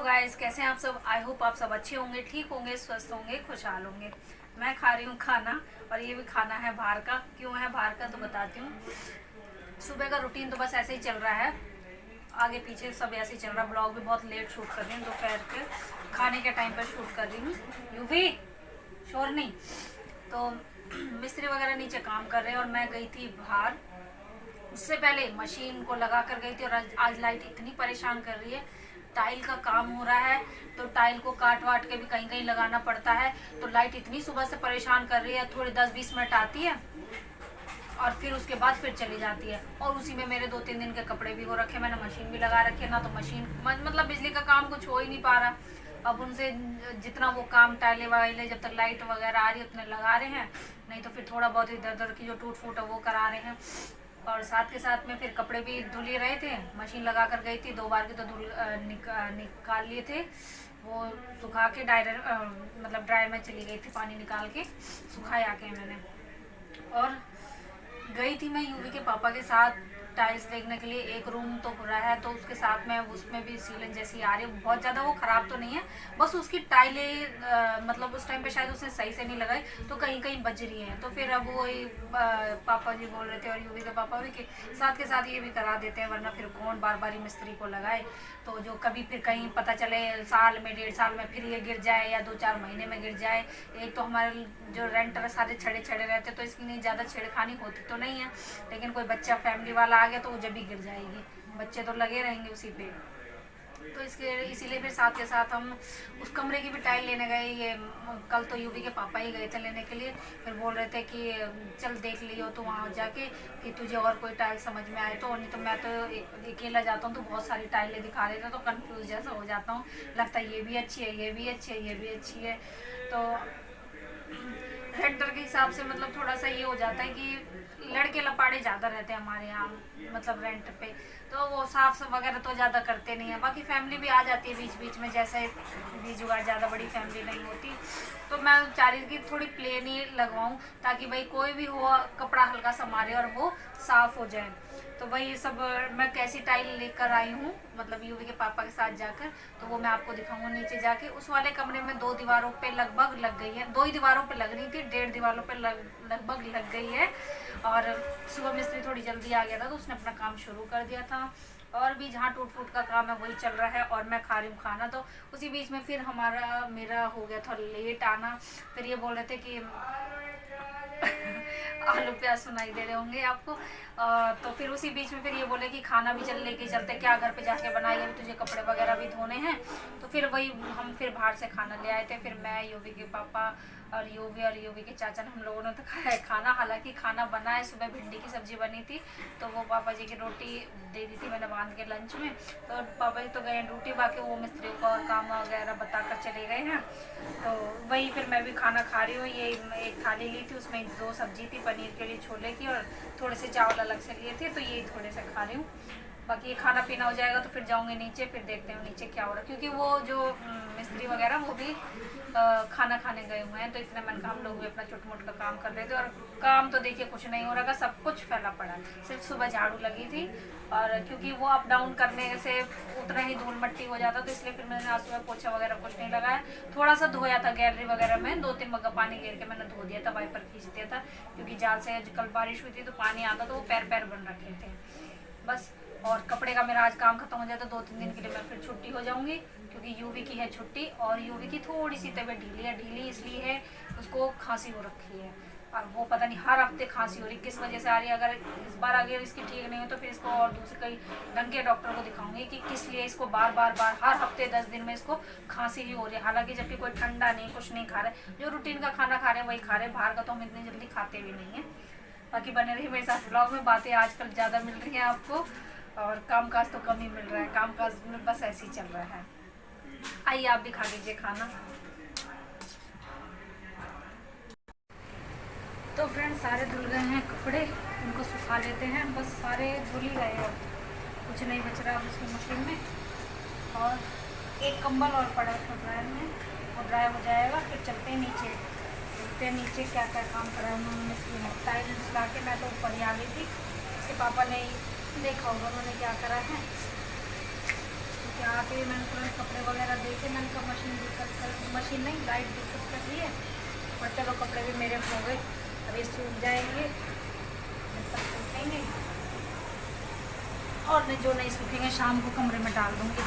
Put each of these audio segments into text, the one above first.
Guys, कैसे हैं आप सब। आई होप आप सब अच्छे होंगे, ठीक होंगे, स्वस्थ होंगे, खुशहाल होंगे। मैं खा रही हूँ खाना और ये भी खाना है बाहर का। क्यों है बाहर का तो बताती हूँ। सुबह का रूटीन तो बस ऐसे ही चल रहा है, आगे पीछे सब ऐसे ही चल रहा है। ब्लॉग भी बहुत लेट शूट कर रही हूँ, दोपहर के खाने के टाइम पर शूट कर रही हूँ। यूवी शोर नहीं। तो मिस्त्री वगैरह नीचे काम कर रहे हैं और मैं गई थी बाहर। उससे पहले मशीन को लगा कर गई थी और आज लाइट इतनी परेशान कर रही है। टाइल का काम हो रहा है तो टाइल को काट वाट के भी कहीं कहीं लगाना पड़ता है। तो लाइट इतनी सुबह से परेशान कर रही है, थोड़ी 10-20 मिनट आती है और फिर उसके बाद फिर चली जाती है। और उसी में मेरे 2-3 दिन के कपड़े भी हो रखे, मैंने मशीन भी लगा रखी है ना। तो मशीन मतलब बिजली का काम कुछ हो ही नहीं पा रहा। अब उनसे जितना वो काम टाइले वाइले जब तक लाइट वगैरह आ रही है उतने लगा रहे हैं, नहीं तो फिर थोड़ा बहुत इधर उधर की जो टूट फूट है वो करा रहे हैं। और साथ के साथ में फिर कपड़े भी धुल ही रहे थे। मशीन लगा कर गई थी, 2 बार की तो निकाल लिए थे। वो सुखा के मतलब ड्रायर में चली गई थी, पानी निकाल के सुखाए आके मैंने। और गई थी मैं यूवी के पापा के साथ टाइल्स देखने के लिए। एक रूम तो पूरा है तो उसके साथ में उसमें भी सीलन जैसी आ रही है। बहुत ज़्यादा वो ख़राब तो नहीं है, बस उसकी टाइलें मतलब उस टाइम पे शायद उसने सही से नहीं लगाई तो कहीं कहीं बज रही है। तो फिर अब वही पापा जी बोल रहे थे और यूवी के पापा भी कि साथ के साथ ये भी करा देते हैं, वरना फिर कौन बार बार मिस्त्री को लगाए। तो जो कभी फिर कहीं पता चले साल में 1.5 साल में फिर ये गिर जाए या 2-4 महीने में गिर जाए। एक तो हमारे जो रेंटर सारे छड़े छड़े रहते तो इसकी ज़्यादा छेड़खानी होती तो नहीं है, लेकिन कोई बच्चा फैमिली वाला आ गया तो वो जब भी गिर जाएगी। बच्चे तो लगे रहेंगे उसी पे। तो इसीलिए फिर साथ के साथ हम उस कमरे की भी टाइल लेने गए। ये कल तो यूवी के पापा ही गए थे लेने के लिए। फिर बोल रहे थे कि चल देख लियो तो वहाँ जाके कि तुझे और कोई टाइल समझ में आए तो। नहीं तो मैं तो अकेला जाता हूँ तो बहुत सारी टाइलें दिखा रहे थे तो कंफ्यूज जैसा हो जाता हूँ। लगता है ये भी अच्छी है, ये भी अच्छी है, ये भी अच्छी है। तो रेंटर के हिसाब से मतलब थोड़ा सा ये हो जाता है कि लड़के लपाड़े ज़्यादा रहते हैं हमारे यहाँ, मतलब रेंट पे। तो वो साफ वगैरह तो ज़्यादा करते नहीं है। बाकी फैमिली भी आ जाती है बीच बीच में, जैसे बीच जुगाड़, ज़्यादा बड़ी फैमिली नहीं होती। तो मैं चाह रही थी कि थोड़ी प्लेन ही लगवाऊँ ताकि भाई कोई भी हो कपड़ा हल्का सा मारे और वो साफ़ हो जाए। तो वही सब मैं कैसी टाइल लेकर आई हूँ, मतलब यूवी के पापा के साथ जाकर। तो वो मैं आपको दिखाऊंगा नीचे जाके। उस वाले कमरे में 2 दीवारों पे लगभग लग गई है, 2 ही दीवारों पे लग रही थी, 1.5 दीवारों पे लगभग लग गई है। और सुबह मिस्त्री थोड़ी जल्दी आ गया था तो उसने अपना काम शुरू कर दिया था। और भी जहाँ टूट फूट का काम है वही चल रहा है और मैं खा रही हूँ खाना। तो उसी बीच में फिर मेरा हो गया था लेट आना। फिर ये बोल रहे थे कि आलू प्याज सुनाई दे रहे होंगे आपको। तो फिर उसी बीच में फिर ये बोले कि खाना भी लेके चलते, क्या घर पे जाके बनाइए, तुझे कपड़े वगैरह भी धोने हैं। तो फिर वही हम फिर बाहर से खाना ले आए थे। फिर मैं, यूवी के पापा और यूवी के चाचा ने, हम लोगों ने तो खाया है खाना। हालांकि खाना बना है, सुबह भिंडी की सब्जी बनी थी तो वो पापा जी की रोटी दे दी थी मैंने बांध के लंच में। तो पापा जी तो गए ड्यूटी, बाकी वो मिस्त्रियों को और काम वगैरह बताकर चले गए हैं। तो वही फिर मैं भी खाना खा रही हूँ। ये एक थाली ली थी, उसमें 2 सब्जी थी, पनीर के लिए छोले की, और थोड़े से चावल अलग से लिए थे, तो ये थोड़े से खा रही हूँ। बाकी ये खाना पीना हो जाएगा तो फिर जाऊँगे नीचे, फिर देखते हैं नीचे क्या हो रहा है। क्योंकि वो जो मिस्त्री वगैरह वो भी खाना खाने गए हुए हैं। तो इतने मन का हम लोग भी अपना छोट मोट का काम कर रहे थे। और काम तो देखिए कुछ नहीं हो रहा, सब कुछ फैला पड़ा। सिर्फ सुबह झाड़ू लगी थी और क्योंकि वो अप डाउन करने से उतना ही धूल मट्टी हो जाता, तो इसलिए फिर मैंने आज सुबह पोछा वगैरह कुछ नहीं लगाया। थोड़ा सा धोया था गैलरी वगैरह में, 2-3 मग्गा पानी गिर के मैंने धो दिया था, वाइपर खींच दिया था। क्योंकि जाल से कल बारिश हुई थी तो पानी आता तो वो पैर बन रखे थे बस। और कपड़े का मेरा आज काम खत्म हो जाता, 2-3 दिन के लिए मैं फिर छुट्टी हो जाऊंगी। क्योंकि यूवी की है छुट्टी और यूवी की थोड़ी सी तबीयत ढीली इसलिए है, उसको खांसी हो रखी है। और वो पता नहीं हर हफ्ते खांसी हो रही, किस वजह से आ रही है। अगर इस बार अगर इसकी ठीक नहीं हो तो फिर इसको और दूसरे कई ढंग के डॉक्टर को दिखाऊंगी कि किस लिए इसको बार बार हर हफ्ते 10 दिन में इसको खांसी ही हो रही है। हालांकि जबकि कोई ठंडा नहीं, कुछ नहीं खा रहे, जो रूटीन का खाना खा रहे हैं वही खा रहे हैं। बाहर का तो हम इतनी जल्दी खाते भी नहीं है। बाकी बने रही मेरे साथ ब्लॉग में, बातें आजकल ज़्यादा मिल रही हैं आपको और कामकाज तो कम ही मिल रहा है। कामकाज में बस ऐसे ही चल रहा है। आइए आप भी खा लीजिए खाना। तो फ्रेंड्स सारे धुल गए हैं कपड़े, उनको सुखा लेते हैं। बस सारे धुल ही गए और कुछ नहीं बच रहा उसकी मशीन में। और एक कंबल और पड़ा था ड्रायर में, वो ड्राई हो जाएगा। फिर चलते हैं नीचे, देखते हैं नीचे क्या क्या काम करा है उन्होंने। टाइल्स ला के मैं तो ऊपर ही आ गई थी, इसके पापा ने देखा होगा उन्होंने क्या करा है। क्या आके मैंने तुरंत कपड़े वगैरह देखे, मैंने कहा मशीन नहीं, लाइट दिक्कत कर रही है, पर चलो कपड़े भी मेरे हो गए, अभी सूख जाएंगे तब सूखेंगे, और नहीं जो नहीं सूखेंगे शाम को कमरे में डाल दूँगी।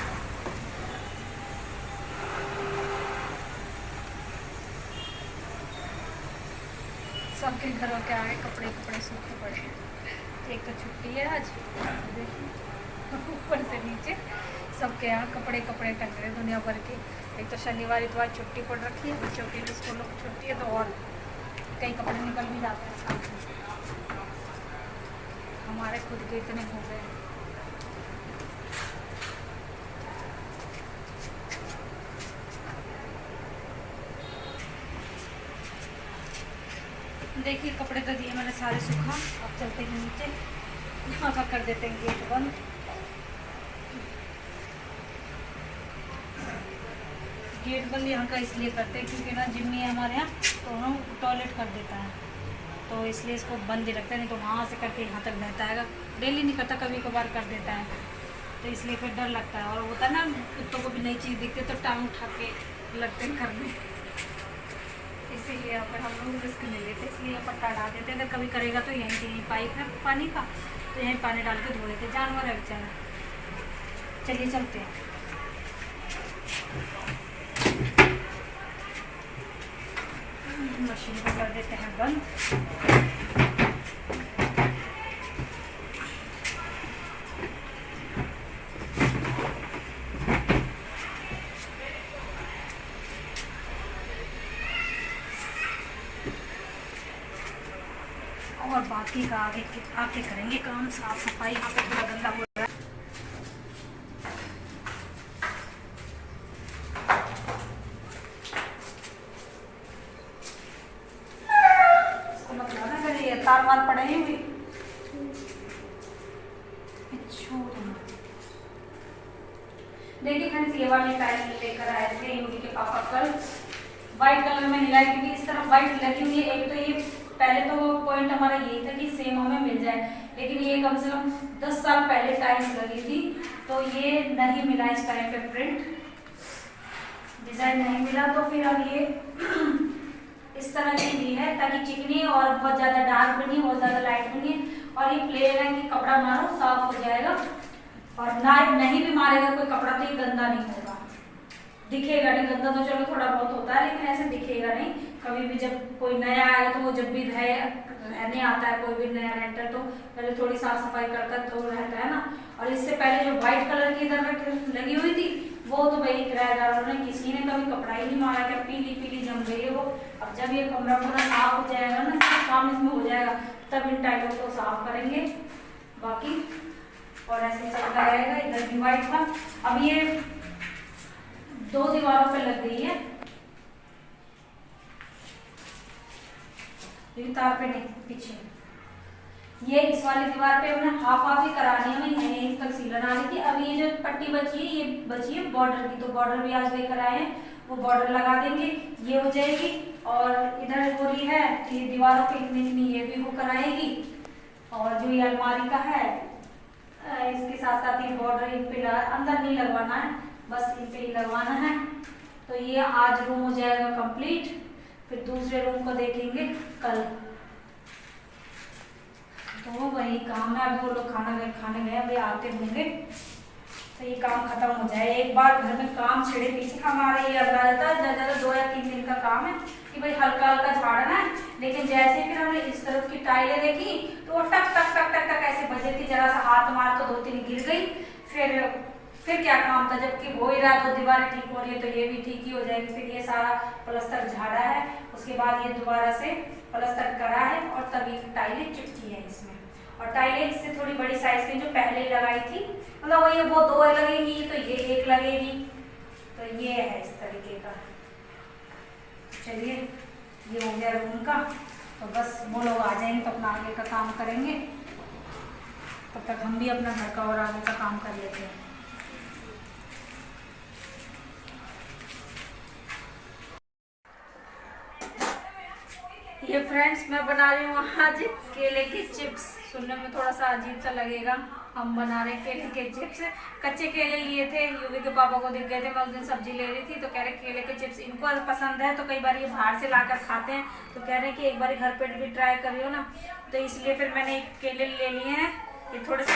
सबके घरों के आगे कपड़े सूखे पड़े हैं। एक तो छुट्टी है आज, देखिए ऊपर से नीचे सबके यहाँ कपड़े टंग रहे दुनिया भर के। एक तो शनिवार इतवार छुट्टी पड़ रखी है, बच्चों की स्कूलों की छुट्टी है, तो और कई कपड़े निकल भी जाते हैं साथ में। हमारे खुद के इतने हो गए। देखिए कपड़े तो दिए मैंने सारे सूखा, अब चलते हैं नीचे, यहाँ का कर देते हैं गेट बंद। गेट बंद यहाँ का इसलिए करते हैं क्योंकि ना जिम्मी है हमारे यहाँ, तो हम टॉयलेट कर देता है, तो इसलिए इसको बंद ही रखते हैं, नहीं तो वहाँ से करके यहाँ तक बहता है। डेली नहीं करता, कभी कभार कर देता है, तो इसलिए फिर डर लगता है। और होता है ना कुत्तों को भी नई चीज़ दिखती है तो टांग उठा के लगते हैं करने, इसीलिए यहाँ पर हम लोग रिस्क नहीं लेते, इसलिए यहाँ पर हटा देते हैं। तो कभी करेगा तो यहीं पाइप है पानी का, तो यहीं पानी डाल के धो देते, जानवर है बेचारा। चलिए चलते हैं। मशीन को कर देते हैं बंद। और बाकी का आगे करेंगे काम, साफ सफाई। यहाँ पे थोड़ा गंदा हो रहा है, इसको मतलब ना करिए, तार वार पड़े हैं भी। देखिए फ्रेंड्स, ये वाली टाइल लेकर आए थे यूवी के पापा कल, व्हाइट कलर में हिलाई, क्योंकि इस तरफ व्हाइट लगी हुई है। एक तो ये पहले तो पॉइंट हमारा यही था कि सेम हमें मिल जाए, लेकिन ये कम से कम 10 साल पहले टाइल्स लगी थी, तो ये नहीं मिला इस टाइम पे, प्रिंट डिजाइन नहीं मिला। तो फिर अब ये इस तरह की दी है ताकि चिकनी और बहुत ज्यादा डार्क भी नहीं, बहुत ज्यादा लाइट भी नहीं, और ये प्लेन है कि कपड़ा मारो साफ हो जाएगा, और ना नहीं भी मारेगा कोई कपड़ा तो ये गंदा नहीं होगा, दिखेगा नहीं। गंदा तो चलो थोड़ा बहुत होता है, लेकिन ऐसे दिखेगा नहीं। कभी भी जब कोई नया आएगा तो वो जब भी रहने आता है कोई भी नया रेंटर, तो पहले थोड़ी साफ सफाई करता तो रहता है ना। और इससे पहले जो व्हाइट कलर की इधर लगी हुई थी, वो तो भाई किराएदारों ने, किसी ने कभी कपड़ा ही नहीं मारा, क्या पीली जम गई है वो। अब जब ये कमरा पूरा साफ हो जाएगा ना, काम इसमें हो जाएगा, तब इन टाइलों को साफ करेंगे। बाकी और ऐसे चलता रहेगा। इधर भी व्हाइट था, अब ये 2 दीवारों पे लग गई है, तार पे नहीं, पीछे। ये इस वाली दीवार पे हमने हाफ ही करानी है, मैं यहीं तक सीलन आ रही थी। अब ये जो पट्टी बची है, ये बची है बॉर्डर की, तो बॉर्डर भी आज लेकर आए हैं, वो बॉर्डर लगा देंगे, ये हो जाएगी। और इधर हो रही है तो ये दीवारों पे इतनी ये भी वो कराएगी। और जो ये अलमारी का है, इसके साथ साथ ये बॉर्डर इन पे अंदर नहीं लगवाना है, बस इन पे ही लगवाना है। तो ये आज रूम हो जाएगा कंप्लीट, फिर दूसरे रूम को देखेंगे कल। तो वही काम है, अभी वो लोग खाने गए, अभी आते होंगे तो ये काम खत्म हो जाए। एक बार घर में काम छिड़े पीछे हमारे ये लगा रहता है, ज्यादा 2 या 3 दिन का काम है कि भाई हल्का हल्का झाड़ना है। लेकिन जैसे फिर हमने इस तरफ की टाइलें देखी तो वो टक टक टक टक टक ऐसे बजे थी, जरा सा हाथ मार तो 2-3 गिर गई। फिर क्या काम था, जबकि हो ही रहा, तो दीवारें ठीक हो रही है तो ये भी ठीक ही हो जाएगी। फिर ये सारा प्लास्टर झाड़ा है, उसके बाद ये दोबारा से प्लास्टर करा है, और तभी टाइलें चिपकी है इसमें। और टाइलें इससे थोड़ी बड़ी साइज की जो पहले लगाई थी, मतलब वही वो 2 लगेंगी, तो ये 1 लगेगी, तो ये है इस तरीके का। चलिए ये हो गया रूम का, तो बस वो लोग आ जाएंगे तो अपना आगे का काम करेंगे, तब तक हम भी अपना घर का और आगे का काम कर लेते हैं। ये फ्रेंड्स मैं बना रही हूँ आज केले की चिप्स। सुनने में थोड़ा सा अजीब सा लगेगा, हम बना रहे केले के चिप्स। कच्चे केले लिए थे, यूवी के पापा को दिख गए थे, मैं उस दिन सब्जी ले रही थी तो कह रहे केले के चिप्स इनको पसंद है, तो कई बार ये बाहर से लाकर खाते हैं, तो कह रहे हैं कि एक बार घर पे भी ट्राई करियो ना, तो इसलिए फिर मैंने केले ले लिए हैं। ये थोड़े से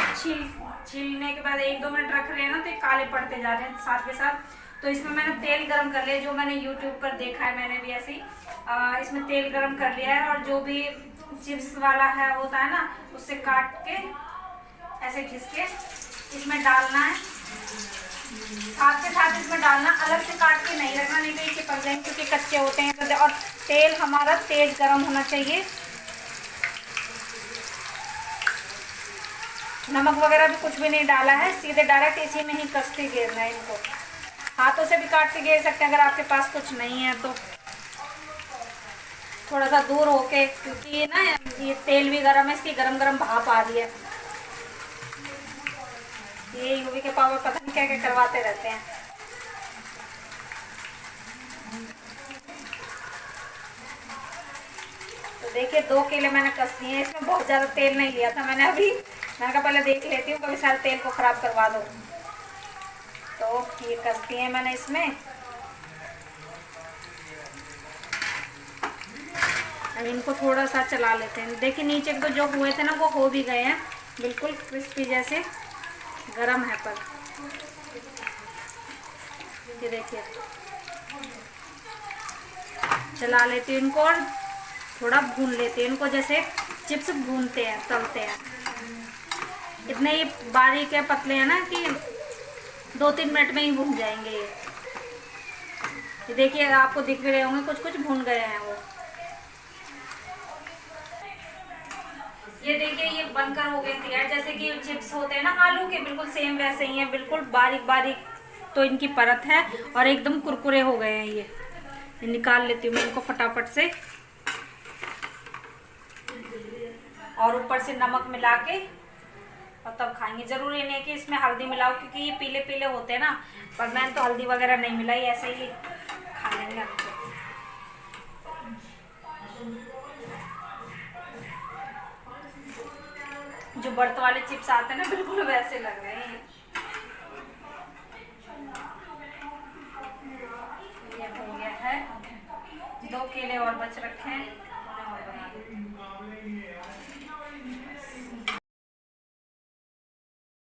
छीलने के बाद 1-2 मिनट रख रहे हैं ना, तो ये काले पड़ते जा रहे हैं साथ के साथ। तो इसमें मैंने तेल गरम कर लिया, जो मैंने यूट्यूब पर देखा है, मैंने भी ऐसे ही इसमें तेल गरम कर लिया है, और जो भी चिप्स वाला है होता है ना, उससे काट के ऐसे घिस के इसमें डालना है, साथ के साथ इसमें डालना, अलग से काट के नहीं रखना, नहीं तो ये चिपक जाएंगे क्योंकि कच्चे होते हैं। और तेल हमारा तेज गरम होना चाहिए। नमक वगैरह भी कुछ भी नहीं डाला है, सीधे डायरेक्ट इसी में ही कस के घेरना है इनको। हाथों से भी काट के घेर सकते हैं अगर आपके पास कुछ नहीं है तो, थोड़ा सा दूर होके, क्योंकि ये ना ये तेल भी गर्म है, इसकी गरम गरम भाप आ रही है। ये यूवी के पापा पता नहीं क्या क्या करवाते रहते हैं। तो देखिए 2 केले मैंने कस दिए हैं, इसमें बहुत ज़्यादा तेल नहीं लिया था मैंने अभी, मैंने कहा पहले देख लेती हूँ कभी सारे तेल को ख़राब करवा दो। तो ये कस दिए मैंने इसमें। अब इनको थोड़ा सा चला लेते हैं। देखिए नीचे तो जो हुए थे ना वो हो भी गए हैं, बिल्कुल क्रिस्पी जैसे, गरम है पर। ये देखिए चला लेते हैं इनको और थोड़ा भून लेते हैं इनको, जैसे चिप्स भूनते हैं, तलते हैं। इतने ही बारीक है, पतले हैं ना कि 2-3 मिनट में ही भून जाएंगे ये देखिए आपको दिख भी रहे होंगे, कुछ कुछ भून गए हैं वो। ये देखिए ये बनकर हो गए तैयार, जैसे कि चिप्स होते हैं ना आलू के, बिल्कुल सेम वैसे ही है, बिल्कुल बारीक बारीक तो इनकी परत है और एकदम कुरकुरे हो गए हैं ये निकाल लेती हूँ मैं इनको फटाफट से, और ऊपर से नमक मिला के और तब खाएंगे। जरूरी नहीं है कि इसमें हल्दी मिलाओ, क्योंकि ये पीले पीले होते हैं ना, पर मैंने तो हल्दी वगैरह नहीं मिलाई, ऐसे ही खा लेंगे। जो बर्त वाले चिप्स आते हैं ना, बिल्कुल वैसे लग रहे हैं। ये हो गया है, 2 केले और बच रखे हैं, उन्हें और बना देंगे।